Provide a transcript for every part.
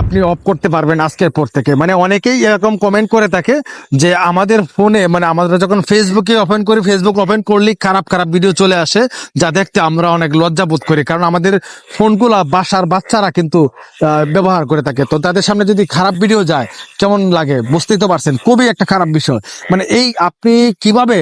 আপনি অফ করতে পারবেন আজকের পর থেকে। মানে অনেকেই এরকম কমেন্ট করে থাকে যে আমাদের ফোনে, মানে আমরা যখন ফেসবুকে ওপেন করি, ফেসবুক ওপেন করলেই খারাপ খারাপ ভিডিও চলে আসে, যা দেখতে আমরা অনেক লজ্জা বোধ করি, কারণ আমাদের ফোনগুলা বাসার বাচ্চারা কিন্তু ব্যবহার করে থাকে। তো তাদের সামনে যদি খারাপ ভিডিও যায় কেমন লাগে বুঝতেই তো পারছেন, খুবই একটা খারাপ বিষয়। মানে এই আপনি কিভাবে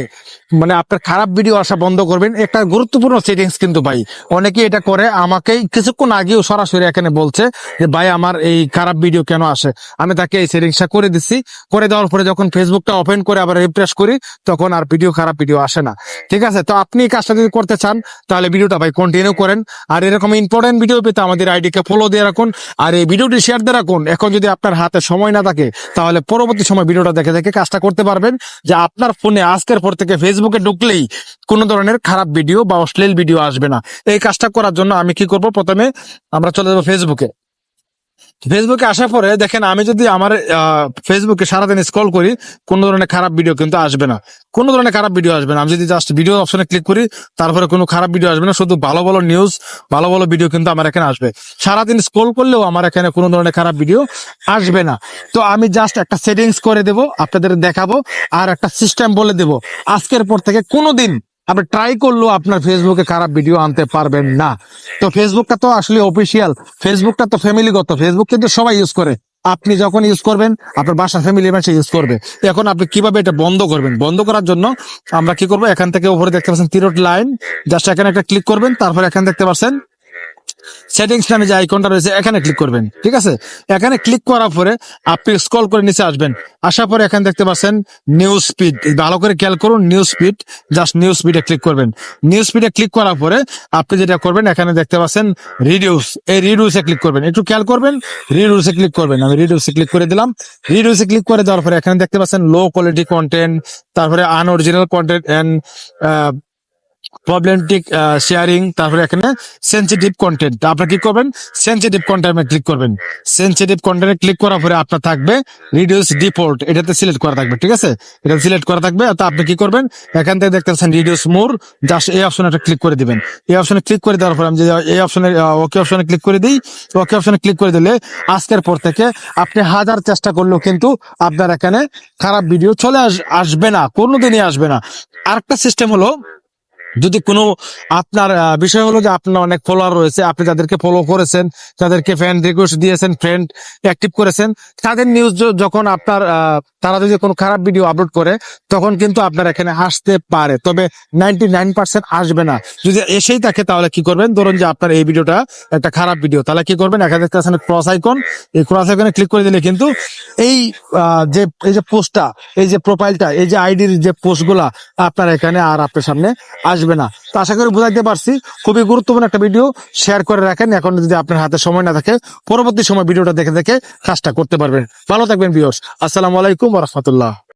মানে আপনার খারাপ ভিডিও আসা বন্ধ করবেন, একটা গুরুত্বপূর্ণ সেটিংস কিন্তু ভাই। অনেকে এটা করে, আমাকেই কিছুক্ষণ আগেও সরাসরি এখানে বলছে যে ভাই আমার এই খারাপ ভিডিও কেন আসে। আমি তাকে এই সেটিংসটা করে দিচ্ছি, করে দেওয়ার পরে যখন ফেসবুকটা ওপেন করে আবার রিফ্রেশ করি তখন আর খারাপ ভিডিও আসে না। ঠিক আছে, তো আপনি এই কাজটা যদি করতে চান তাহলে ভিডিওটা ভাই কন্টিনিউ করেন। আর এরকম ইম্পর্টেন্ট ভিডিও পেতে আমাদের আইডিকে ফলো দিয়ে রাখুন, আর এই ভিডিওটি শেয়ার দিয়ে রাখুন। এখন যদি আপনার হাতে সময় না থাকে তাহলে পরবর্তী সময় ভিডিওটা দেখে দেখে কাজটা করতে পারবেন, যে আপনার ফোনে আজকের পর থেকে ফেসবুকে ঢুকলেই কোনো ধরনের খারাপ ভিডিও বা অশ্লীল ভিডিও আসবে না। এই কাজটা করার জন্য আমি কি করব, প্রথমে আমরা চলে যাবো ফেসবুকে। ফেসবুকে আসার পরে দেখেন, আমি যদি আমার ফেসবুকে সারাদিন স্ক্রল করি কোনো ধরনের খারাপ ভিডিও কিন্তু আসবে না, কোনো ধরনের খারাপ ভিডিও আসবে না। আমি যদি জাস্ট ভিডিও অপশনে ক্লিক করি তারপরে কোনো খারাপ ভিডিও আসবে না, শুধু ভালো ভালো নিউজ, ভালো ভালো ভিডিও কিন্তু আমার এখানে আসবে। সারাদিন স্ক্রল করলেও আমার এখানে কোনো ধরনের খারাপ ভিডিও আসবে না। তো আমি জাস্ট একটা সেটিংস করে দেব, আপনাদের দেখাবো, আর একটা সিস্টেম বলে দেব। আজকের পর থেকে কোনোদিন আপনি ট্রাই করলেও আপনার ফেসবুকে খারাপ ভিডিও আনতে পারবেন না। তো ফেসবুকটা তো আসলে অফিসিয়াল, ফেসবুকটা তো ফ্যামিলিগত, ফেসবুক কিন্তু সবাই ইউজ করে। আপনি যখন ইউজ করবেন আপনার বাসার ফ্যামিলি মেম্বার ইউজ করবে। এখন আপনি কিভাবে এটা বন্ধ করবেন, বন্ধ করার জন্য আমরা কি করবো, এখান থেকে উপরে দেখতে পাচ্ছেন তিরোট লাইন, জাস্ট এখানে একটা ক্লিক করবেন, তারপর এখানে দেখতে পাচ্ছেন সেটিংস নামে যে আইকনটা রয়েছে এখানে ক্লিক করবেন। ঠিক আছে, এখানে ক্লিক করার পরে আপনি স্ক্রল করে নিচে আসবেন, আসার পরে এখানে দেখতে পাচ্ছেন নিউজ স্পিড, ভালো করে খেয়াল করুন, নিউজ স্পিড, জাস্ট নিউজ স্পিডে ক্লিক করবেন। নিউজ স্পিডে ক্লিক করার পরে আপনি যেটা করবেন, এখানে দেখতে পাচ্ছেন রিডিউস, এই রিডিউসে ক্লিক করবেন, একটু খেয়াল করবেন, রিডিউসে ক্লিক করবেন। আমি রিডিউসে ক্লিক করে দিলাম। রিডিউসে ক্লিক করে দেওয়ার পরে এখানে দেখতে পাচ্ছেন লো কোয়ালিটি কন্টেন্ট, তারপরে আনঅরিজিনাল কন্টেন্ট এন্ড প্রবলেমটিক শেয়ারিং, তারপরে এখানে সেনসিটিভ কন্টেন্ট। আপনার কি করবেন, সেনসিটিভ কন্টেন্টে ক্লিক করবেন। সেনসিটিভ কন্টেন্টে ক্লিক করার পরে আপনার থাকবে রিডিউস ডিফল্ট, এটাতে সিলেক্ট করা থাকবে। ঠিক আছে, এটা সিলেক্ট করা থাকবে। তো আপনি কি করবেন, এখান থেকে দেখতে পাচ্ছেন রিডিউস মোর, জাস্ট এই অপশনে একটা ক্লিক করে দিবেন। এই অপশনে ক্লিক করে দেওয়ার পরে আমি যে এই অপশনে ওকে অপশনে ক্লিক করে দিই, ওকে অপশনে ক্লিক করে দিলে আজকের পর থেকে আপনি হাজার চেষ্টা করলেও কিন্তু আপনার এখানে খারাপ ভিডিও চলে আসবে না, কোনোদিনই আসবে না। আরেকটা সিস্টেম হলো, যদি কোনো আপনার বিষয় হলো যে আপনার অনেক ফলোয়ার রয়েছে, আপনি যাদেরকে ফলো করেছেন, যাদেরকে ফ্রেন্ড রিকোয়েস্ট দিয়েছেন, ফ্রেন্ড অ্যাক্টিভ করেছেন, তাদের নিউজ যখন আপনার তারা যদি কোনো খারাপ ভিডিও আপলোড করে তখন কিন্তু আপনার এখানে আসতে পারে, তবে 99% আসবে না। যদি এসেই থাকে তাহলে কি করবেন, ধরুন যে আপনার এই ভিডিওটা একটা খারাপ ভিডিও, তাহলে কি করবেন, এখানে দেখতে পাচ্ছেন ক্রস আইকন, এই ক্রস আইকনে ক্লিক করে দিলে কিন্তু এই যে পোস্টটা, এই যে প্রোফাইলটা, এই যে আইডির যে পোস্টগুলা আপনার এখানে আর আপনার সামনে আসবে না। তো আশা করি বুঝাইতে পারছি, খুবই গুরুত্বপূর্ণ একটা ভিডিও, শেয়ার করে রাখেন। এখন যদি আপনার হাতে সময় না থাকে পরবর্তী সময় ভিডিওটা দেখে দেখে কাজটা করতে পারবেন। ভালো থাকবেন ভিউয়ার্স, আসসালামু আলাইকুম ওয়া রাহমাতুল্লাহ।